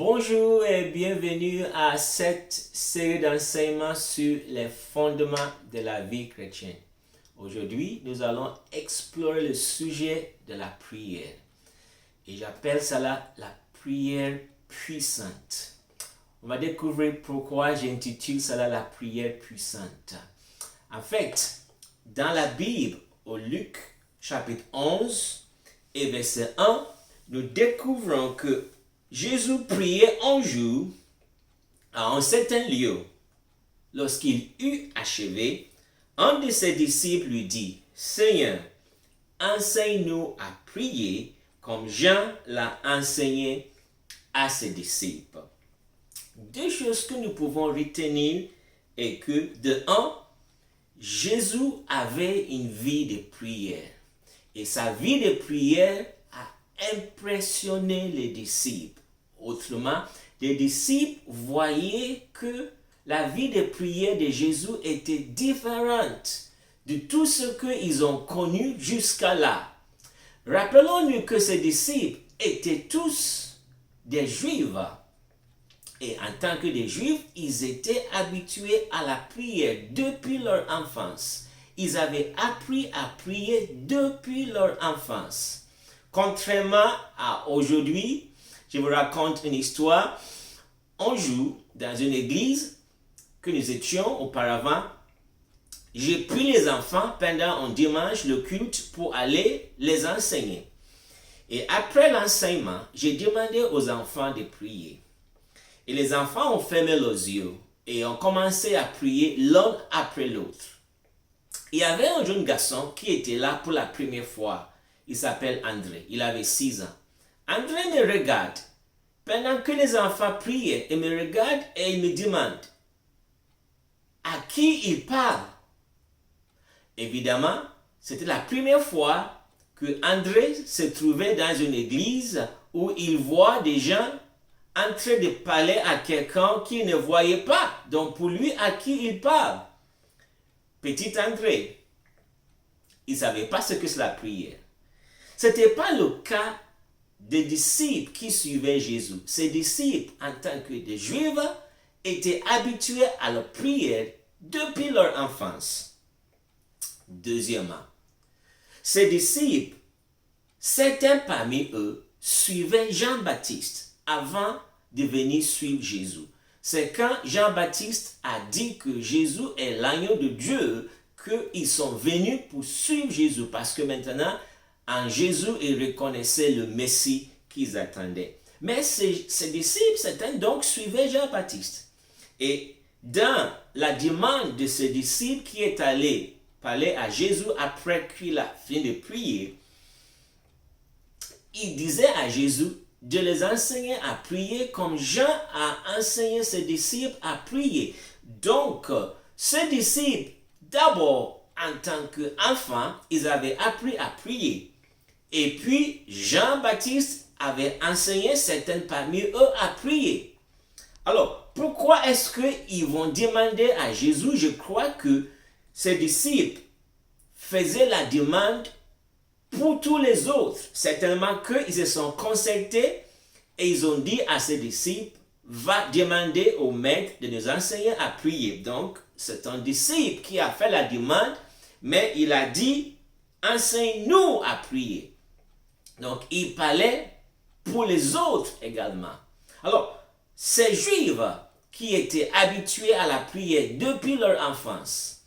Bonjour et bienvenue à cette série d'enseignements sur les fondements de la vie chrétienne. Aujourd'hui, nous allons explorer le sujet de la prière. Et j'appelle cela la prière puissante. On va découvrir pourquoi j'intitule cela la prière puissante. En fait, dans la Bible, au Luc chapitre 11 et verset 1, nous découvrons que Jésus priait un jour à un certain lieu. Lorsqu'il eut achevé, un de ses disciples lui dit, « Seigneur, enseigne-nous à prier comme Jean l'a enseigné à ses disciples. » Deux choses que nous pouvons retenir est que, de un, Jésus avait une vie de prière. Et sa vie de prière a impressionné les disciples. Autrement, les disciples voyaient que la vie de prière de Jésus était différente de tout ce qu'ils ont connu jusqu'à là. Rappelons-nous que ces disciples étaient tous des Juifs. Et en tant que des Juifs, ils étaient habitués à la prière depuis leur enfance. Ils avaient appris à prier depuis leur enfance. Contrairement à aujourd'hui, je vous raconte une histoire. Un jour, dans une église que nous étions auparavant, j'ai pris les enfants pendant un dimanche, le culte, pour aller les enseigner. Et après l'enseignement, j'ai demandé aux enfants de prier. Et les enfants ont fermé leurs yeux et ont commencé à prier l'un après l'autre. Il y avait un jeune garçon qui était là pour la première fois. Il s'appelle André. Il avait 6 ans. André me regarde pendant que les enfants priaient. Il me regarde et il me demande à qui il parle. Évidemment, c'était la première fois que André se trouvait dans une église où il voit des gens en train de parler à quelqu'un qu'il ne voyait pas. Donc pour lui, à qui il parle? Petit André, il ne savait pas ce que c'est la prière. Ce n'était pas le cas des disciples qui suivaient Jésus. Ces disciples, en tant que des Juifs, étaient habitués à la prière depuis leur enfance. Deuxièmement, ces disciples, certains parmi eux, suivaient Jean-Baptiste avant de venir suivre Jésus. C'est quand Jean-Baptiste a dit que Jésus est l'agneau de Dieu qu'ils sont venus pour suivre Jésus, parce que maintenant, en Jésus, ils reconnaissaient le Messie qu'ils attendaient. Mais ces disciples, certains donc suivaient Jean-Baptiste. Et dans la demande de ces disciples qui est allé parler à Jésus après qu'il a fini de prier, il disait à Jésus de les enseigner à prier comme Jean a enseigné ses disciples à prier. Donc, ces disciples, d'abord, en tant qu'enfants, ils avaient appris à prier. Et puis, Jean-Baptiste avait enseigné certains parmi eux à prier. Alors, pourquoi est-ce qu'ils vont demander à Jésus? Je crois que ces disciples faisaient la demande pour tous les autres. Certainement qu'ils se sont concertés et ils ont dit à ses disciples, va demander au maître de nous enseigner à prier. Donc, c'est un disciple qui a fait la demande, mais il a dit, enseigne-nous à prier. Donc, il parlait pour les autres également. Alors, ces Juifs qui étaient habitués à la prière depuis leur enfance,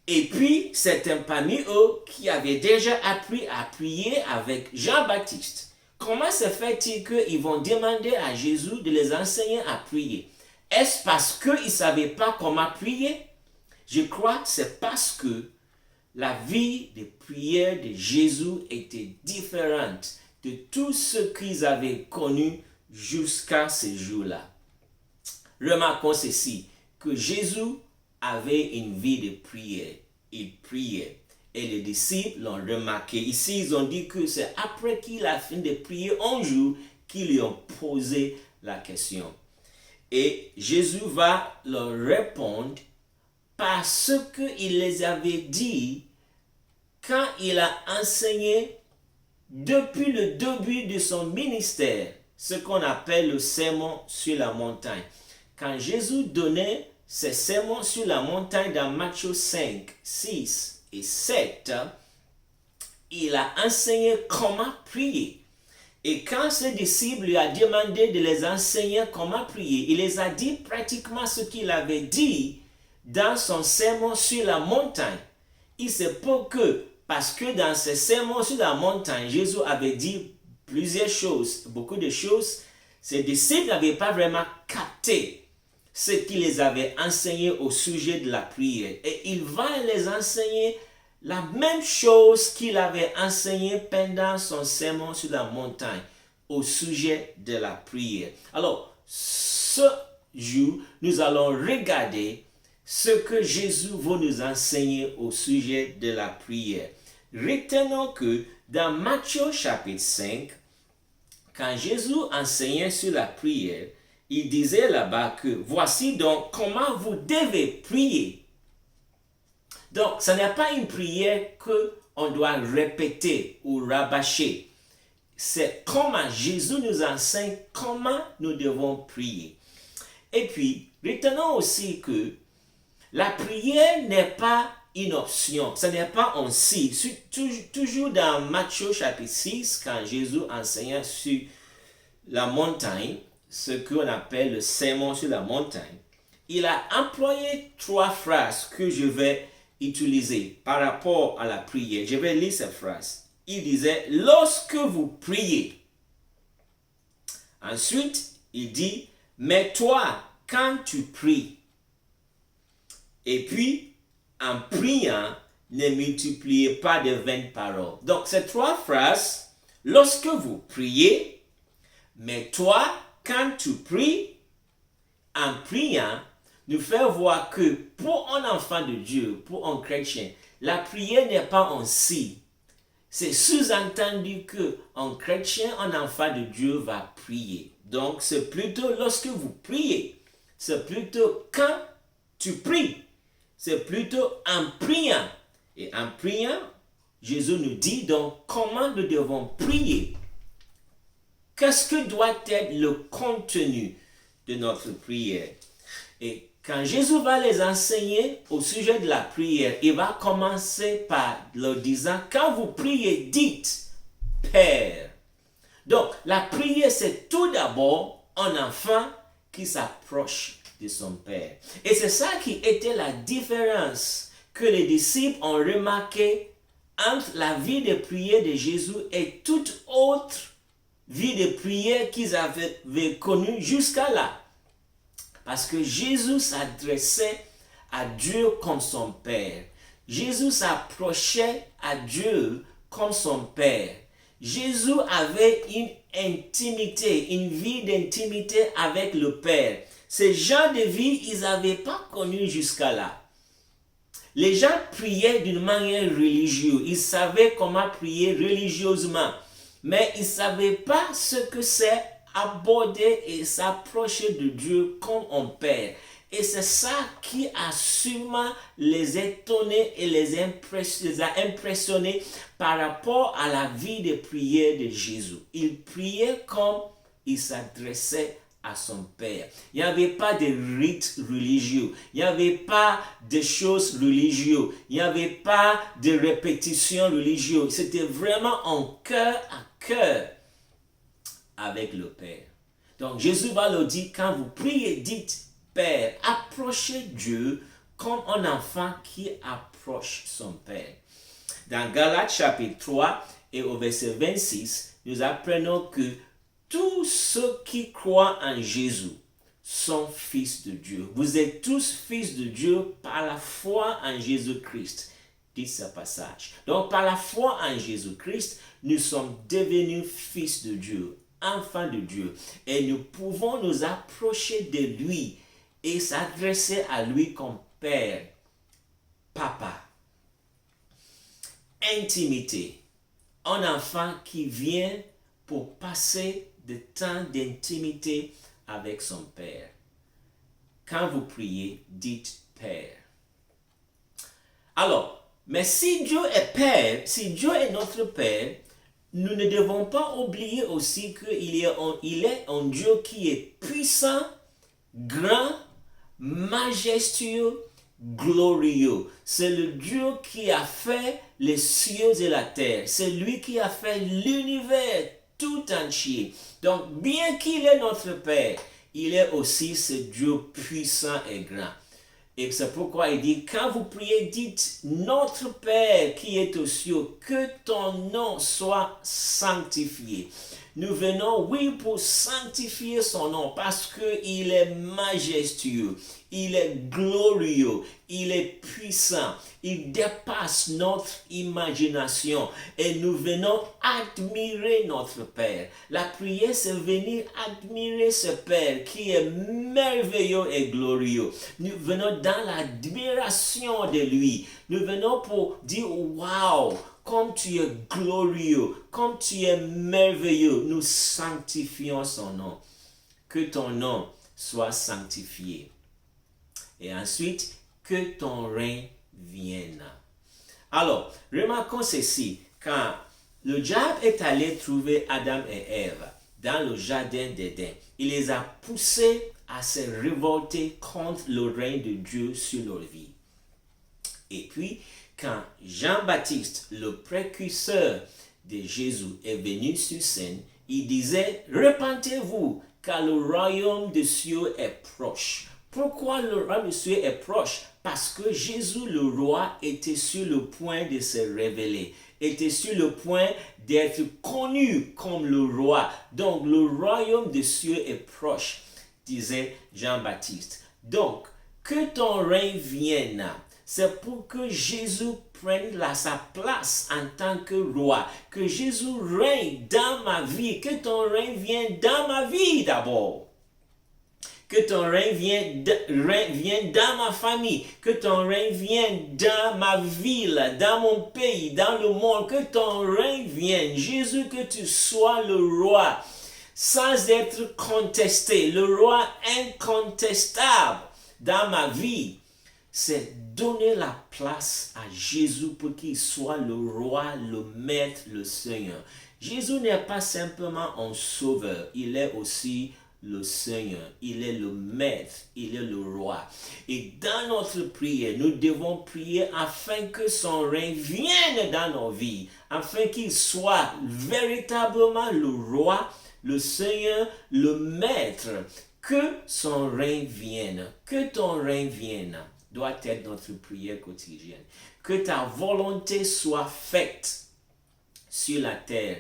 et puis certains parmi eux qui avaient déjà appris à prier avec Jean-Baptiste, comment se fait-il qu'ils vont demander à Jésus de les enseigner à prier? Est-ce parce qu'ils ne savaient pas comment prier? Je crois que c'est parce que la vie de prière de Jésus était différente de tout ce qu'ils avaient connu jusqu'à ce jour-là. Remarquons ceci, que Jésus avait une vie de prière. Il priait. Et les disciples l'ont remarqué. Ici, ils ont dit que c'est après qu'il a fini de prier un jour qu'ils lui ont posé la question. Et Jésus va leur répondre parce qu'il les avait dit quand il a enseigné depuis le début de son ministère. ce qu'on appelle le sermon sur la montagne. Quand Jésus donnait ses sermons sur la montagne dans Matthieu 5, 6 et 7, il a enseigné comment prier. Et quand ses disciples lui ont demandé de les enseigner comment prier, il les a dit pratiquement ce qu'il avait dit dans son sermon sur la montagne. Il se peut que, parce que dans ses sermons sur la montagne, Jésus avait dit plusieurs choses, beaucoup de choses, ses disciples n'avaient pas vraiment capté ce qu'il les avait enseigné au sujet de la prière. Et il va les enseigner la même chose qu'il avait enseigné pendant son sermon sur la montagne au sujet de la prière. Alors, ce jour, nous allons regarder ce que Jésus va nous enseigner au sujet de la prière. Retenons que dans Matthieu chapitre 5, quand Jésus enseignait sur la prière, il disait là-bas que voici donc comment vous devez prier. Donc, ce n'est pas une prière qu'on doit répéter ou rabâcher. C'est comment Jésus nous enseigne comment nous devons prier. Et puis, retenons aussi que la prière n'est pas une option, ce n'est pas un si. Toujours dans Matthieu chapitre 6, quand Jésus enseignait sur la montagne, ce qu'on appelle le sermon sur la montagne, il a employé 3 phrases que je vais utiliser par rapport à la prière. Je vais lire ces phrases. Il disait, lorsque vous priez. Ensuite, il dit, mais toi, quand tu pries. Et puis, en priant, ne multipliez pas de vaines paroles. Donc, ces 3 phrases, lorsque vous priez, mais toi, quand tu pries, en priant, nous fait voir que pour un enfant de Dieu, pour un chrétien, la prière n'est pas un si. C'est sous-entendu qu'un chrétien, un enfant de Dieu va prier. Donc, c'est plutôt lorsque vous priez. C'est plutôt quand tu pries. C'est plutôt en priant. Et en priant, Jésus nous dit donc comment nous devons prier. Qu'est-ce que doit être le contenu de notre prière? Et quand Jésus va les enseigner au sujet de la prière, il va commencer par leur disant, quand vous priez, dites Père. Donc, la prière, c'est tout d'abord un enfant qui s'approche de son Père. Et c'est ça qui était la différence que les disciples ont remarqué entre la vie de prière de Jésus et toute autre vie de prière qu'ils avaient connue jusqu'à là. Parce que Jésus s'adressait à Dieu comme son Père. Jésus s'approchait à Dieu comme son Père. Jésus avait une intimité, une vie d'intimité avec le Père. Ce genre de vie, ils n'avaient pas connu jusqu'à là. Les gens priaient d'une manière religieuse. Ils savaient comment prier religieusement. Mais ils ne savaient pas ce que c'est aborder et s'approcher de Dieu comme un Père. Et c'est ça qui a sûrement les étonné et les a impressionnés par rapport à la vie de prière de Jésus. Il priait comme il s'adressait à son Père. Il n'y avait pas de rites religieux. Il n'y avait pas de choses religieuses. Il n'y avait pas de répétitions religieuses. C'était vraiment un cœur à cœur avec le Père. Donc Jésus va leur dire, quand vous priez, dites Père, approchez Dieu comme un enfant qui approche son Père. Dans Galates chapitre 3 et au verset 26, nous apprenons que tous ceux qui croient en Jésus sont fils de Dieu. Vous êtes tous fils de Dieu par la foi en Jésus-Christ, dit ce passage. Donc par la foi en Jésus-Christ, nous sommes devenus fils de Dieu, enfants de Dieu. Et nous pouvons nous approcher de lui et s'adresser à lui comme Père, Papa. Intimité. Un enfant qui vient pour passer de temps d'intimité avec son Père. Quand vous priez, dites Père. Alors, mais si Dieu est Père, si Dieu est notre Père, nous ne devons pas oublier aussi qu'il est un Dieu qui est puissant, grand, majestueux, glorieux. C'est le Dieu qui a fait les cieux et la terre. C'est lui qui a fait l'univers tout entier. Donc, bien qu'il est notre Père, il est aussi ce Dieu puissant et grand. Et c'est pourquoi il dit, quand vous priez, dites, notre Père qui est aux cieux, que ton nom soit sanctifié. Nous venons, oui, pour sanctifier son nom parce qu'il est majestueux, il est glorieux, il est puissant, il dépasse notre imagination et nous venons admirer notre Père. La prière, c'est venir admirer ce Père qui est merveilleux et glorieux. Nous venons dans l'admiration de lui. Nous venons pour dire, waouh! Comme tu es glorieux, comme tu es merveilleux, nous sanctifions son nom. Que ton nom soit sanctifié. Et ensuite, que ton règne vienne. Alors, remarquons ceci. Quand le diable est allé trouver Adam et Ève dans le jardin d'Éden, il les a poussés à se révolter contre le règne de Dieu sur leur vie. Et puis, quand Jean-Baptiste, le précurseur de Jésus, est venu sur scène, il disait, repentez-vous, car le royaume des cieux est proche. Pourquoi le royaume des cieux est proche? Parce que Jésus, le roi, était sur le point de se révéler, était sur le point d'être connu comme le roi. Donc, le royaume des cieux est proche, disait Jean-Baptiste. Donc, que ton règne vienne. C'est pour que Jésus prenne sa place en tant que roi. Que Jésus règne dans ma vie. Que ton règne vienne dans ma vie d'abord. Que ton règne vienne dans ma famille. Que ton règne vienne dans ma ville, dans mon pays, dans le monde. Que ton règne vienne. Jésus, que tu sois le roi sans être contesté. Le roi incontestable dans ma vie. C'est donner la place à Jésus pour qu'il soit le roi, le maître, le Seigneur. Jésus n'est pas simplement un sauveur, il est aussi le Seigneur, il est le maître, il est le roi. Et dans notre prière, nous devons prier afin que son règne vienne dans nos vies, afin qu'il soit véritablement le roi, le Seigneur, le maître. Que son règne vienne, que ton règne vienne. Doit être notre prière quotidienne. Que ta volonté soit faite sur la terre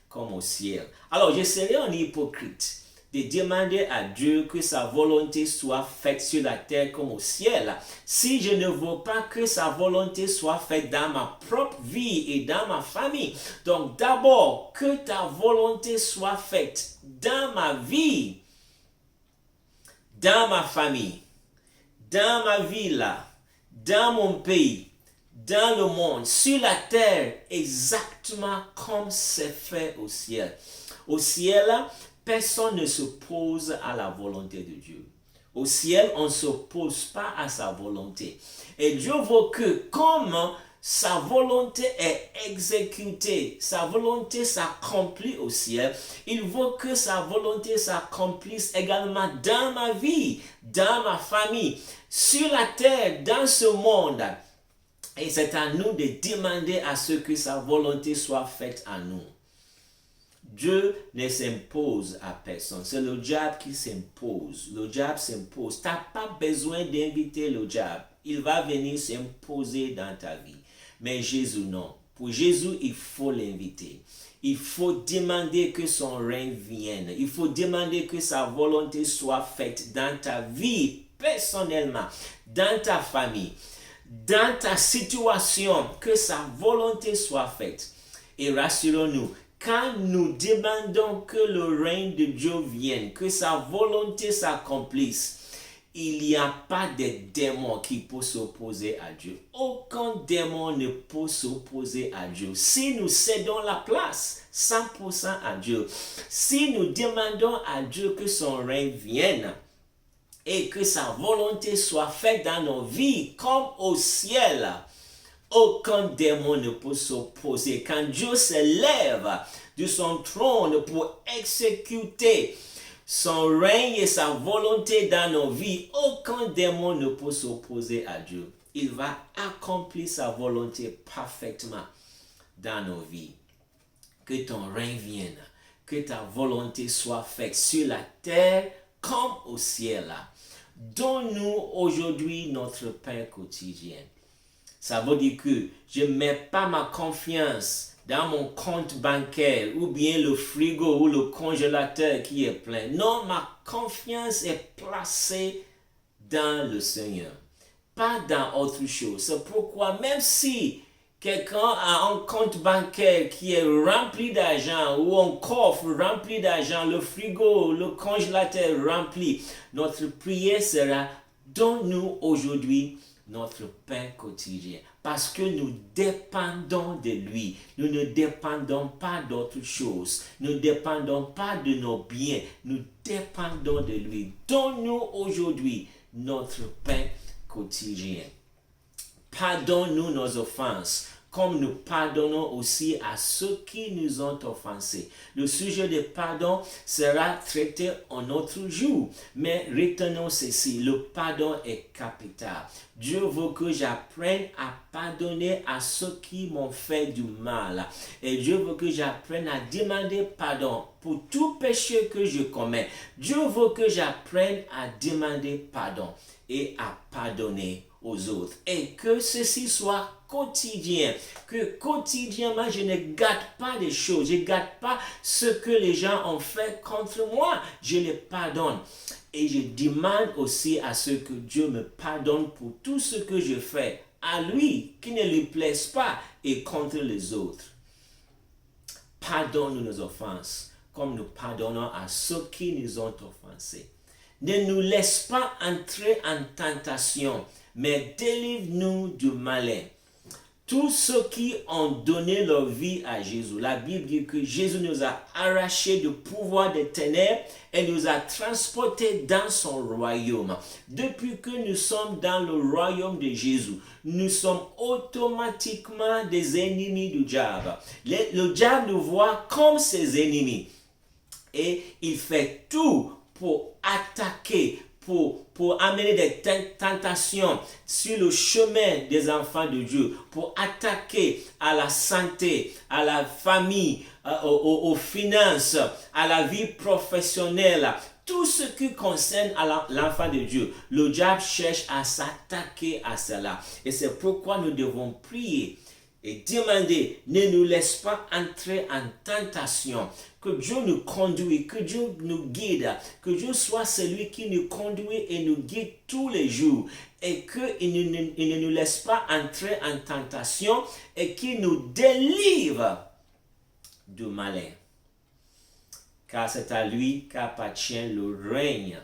comme au ciel. Alors, je serais un hypocrite de demander à Dieu que sa volonté soit faite sur la terre comme au ciel si je ne veux pas que sa volonté soit faite dans ma propre vie et dans ma famille. Donc, d'abord, que ta volonté soit faite dans ma vie, dans ma famille, dans ma ville, dans mon pays, dans le monde, sur la terre, exactement comme c'est fait au ciel. Au ciel, personne ne s'oppose à la volonté de Dieu. Au ciel, on ne s'oppose pas à sa volonté. Et Dieu veut que comme sa volonté est exécutée, sa volonté s'accomplit au ciel, il veut que sa volonté s'accomplisse également dans ma vie, dans ma famille, sur la terre, dans ce monde. Et c'est à nous de demander à ce que sa volonté soit faite en nous. Dieu ne s'impose à personne. C'est le diable qui s'impose. Le diable s'impose. Tu n'as pas besoin d'inviter le diable. Il va venir s'imposer dans ta vie. Mais Jésus, non. Pour Jésus, il faut l'inviter. Il faut demander que son règne vienne. Il faut demander que sa volonté soit faite dans ta vie, personnellement, dans ta famille, dans ta situation, que sa volonté soit faite. Et rassurons-nous, quand nous demandons que le règne de Dieu vienne, que sa volonté s'accomplisse, il n'y a pas de démon qui peut s'opposer à Dieu. Aucun démon ne peut s'opposer à Dieu. Si nous cédons la place 100% à Dieu, si nous demandons à Dieu que son règne vienne et que sa volonté soit faite dans nos vies comme au ciel, aucun démon ne peut s'opposer. Quand Dieu s'élève de son trône pour exécuter son règne et sa volonté dans nos vies, aucun démon ne peut s'opposer à Dieu. Il va accomplir sa volonté parfaitement dans nos vies. Que ton règne vienne, que ta volonté soit faite sur la terre comme au ciel. Donne-nous aujourd'hui notre pain quotidien. Ça veut dire que je ne mets pas ma confiance dans mon compte bancaire ou bien le frigo ou le congélateur qui est plein. Non, ma confiance est placée dans le Seigneur, pas dans autre chose. C'est pourquoi même si quelqu'un a un compte bancaire qui est rempli d'argent ou un coffre rempli d'argent, le frigo, le congélateur rempli, notre prière sera: donne-nous aujourd'hui notre pain quotidien, parce que nous dépendons de lui. Nous ne dépendons pas d'autre chose. Nous ne dépendons pas de nos biens. Nous dépendons de lui. Donne-nous aujourd'hui notre pain quotidien. Pardonne-nous nos offenses, comme nous pardonnons aussi à ceux qui nous ont offensés. Le sujet de pardon sera traité un autre jour, mais retenons ceci: le pardon est capital. Dieu veut que j'apprenne à pardonner à ceux qui m'ont fait du mal. Et Dieu veut que j'apprenne à demander pardon pour tout péché que je commets. Dieu veut que j'apprenne à demander pardon et à pardonner aux autres. Et que ceci soit quotidien. Que quotidiennement, je ne gâte pas des choses. Je ne gâte pas ce que les gens ont fait contre moi. Je les pardonne. Et je demande aussi à ce que Dieu me pardonne pour tout ce que je fais à lui, qui ne lui plaise pas, et contre les autres. Pardonne-nous nos offenses, comme nous pardonnons à ceux qui nous ont offensés. Ne nous laisse pas entrer en tentation, mais délivre-nous du malin. Tous ceux qui ont donné leur vie à Jésus, la Bible dit que Jésus nous a arrachés du pouvoir des ténèbres et nous a transportés dans son royaume. Depuis que nous sommes dans le royaume de Jésus, nous sommes automatiquement des ennemis du diable. Le diable nous voit comme ses ennemis et il fait tout pour attaquer, pour amener des tentations sur le chemin des enfants de Dieu, pour attaquer à la santé, à la famille, aux finances, à la vie professionnelle, tout ce qui concerne à l'enfant de Dieu. Le diable cherche à s'attaquer à cela. Et c'est pourquoi nous devons prier et demander: ne nous laisse pas entrer en tentation. Que Dieu nous conduise, que Dieu nous guide, que Dieu soit celui qui nous conduit et nous guide tous les jours, et qu'il ne nous laisse pas entrer en tentation et qu'il nous délivre du malin. Car c'est à lui qu'appartient le règne,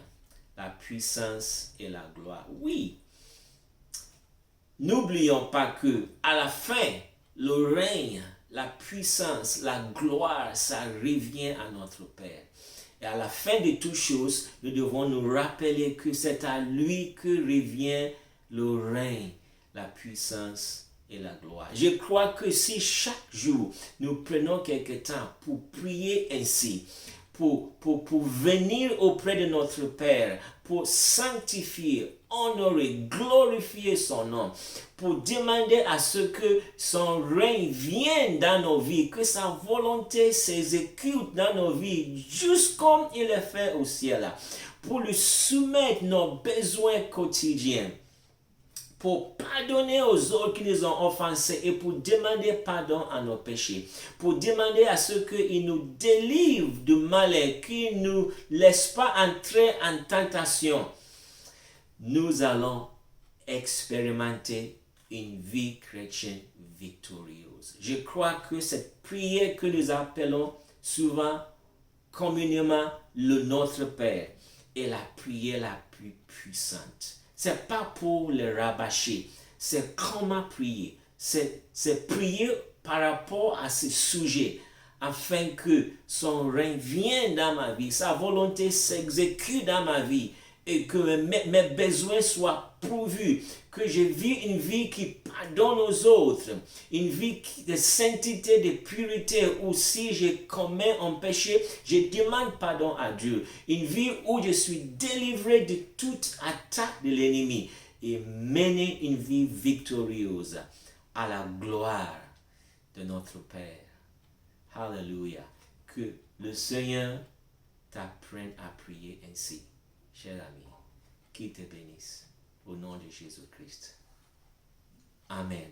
la puissance et la gloire. Oui, n'oublions pas que à la fin, le règne, la puissance, la gloire, ça revient à notre Père. Et à la fin de toutes choses, nous devons nous rappeler que c'est à lui que revient le règne, la puissance et la gloire. Je crois que si chaque jour nous prenons quelque temps pour prier ainsi, pour venir auprès de notre Père, pour sanctifier, honorer, glorifier son nom, pour demander à ce que son règne vienne dans nos vies, que sa volonté s'exécute dans nos vies, juste comme il est fait au ciel, pour lui soumettre nos besoins quotidiens, pour pardonner aux autres qui nous ont offensés et pour demander pardon à nos péchés, pour demander à ceux qu'il nous délivre du malin, qu'il ne nous laisse pas entrer en tentation. Nous allons expérimenter une vie chrétienne victorieuse. Je crois que cette prière que nous appelons souvent communément le Notre Père est la prière la plus puissante. C'est pas pour les rabâcher, c'est comment prier. C'est prier par rapport à ce sujet, afin que son règne vienne dans ma vie, sa volonté s'exécute dans ma vie, et que mes besoins soient pourvus, que je vis une vie qui pardonne aux autres, une vie de sainteté, de pureté, où si je commets un péché, je demande pardon à Dieu, une vie où je suis délivré de toute attaque de l'ennemi et mener une vie victorieuse à la gloire de notre Père. Alléluia. Que le Seigneur t'apprenne à prier ainsi. Cher ami, qu'il te bénisse au nom de Jésus-Christ. Amen.